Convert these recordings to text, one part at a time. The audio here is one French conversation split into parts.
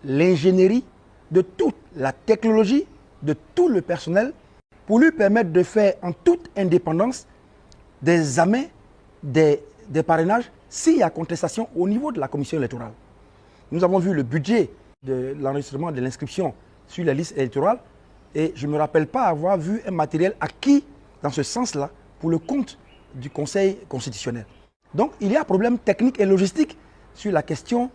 l'ingénierie, de toute la technologie, de tout le personnel pour lui permettre de faire en toute indépendance des examens, des parrainages s'il y a contestation au niveau de la commission électorale. Nous avons vu le budget de l'enregistrement de l'inscription sur la liste électorale et je ne me rappelle pas avoir vu un matériel acquis dans ce sens-là pour le compte du Conseil constitutionnel. Donc il y a un problème technique et logistique sur la question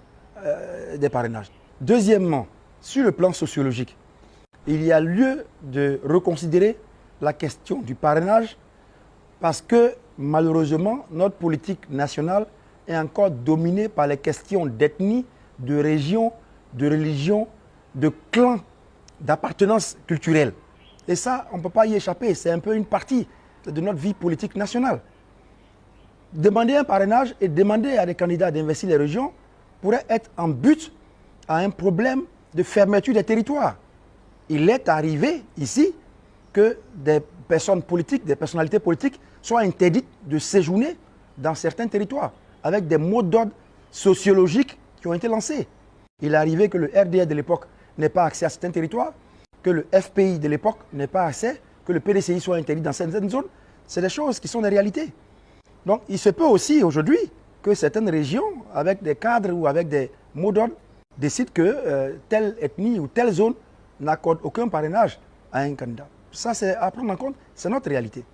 des parrainages. Deuxièmement, sur le plan sociologique, il y a lieu de reconsidérer la question du parrainage parce que malheureusement, notre politique nationale est encore dominée par les questions d'ethnie, de région, de religion, de clan, d'appartenance culturelle. Et ça, on ne peut pas y échapper, c'est un peu une partie de notre vie politique nationale. Demander un parrainage et demander à des candidats d'investir les régions pourrait être en but à un problème de fermeture des territoires. Il est arrivé ici que des personnes politiques, des personnalités politiques soient interdites de séjourner dans certains territoires avec des mots d'ordre sociologiques qui ont été lancés. Il est arrivé que le RDR de l'époque n'ait pas accès à certains territoires, que le FPI de l'époque n'ait pas accès, que le PDCI soit interdit dans certaines zones. C'est des choses qui sont des réalités. Donc il se peut aussi aujourd'hui que certaines régions, avec des cadres ou avec des mots d'ordre, décident que telle ethnie ou telle zone n'accorde aucun parrainage à un candidat. Ça, c'est à prendre en compte, c'est notre réalité.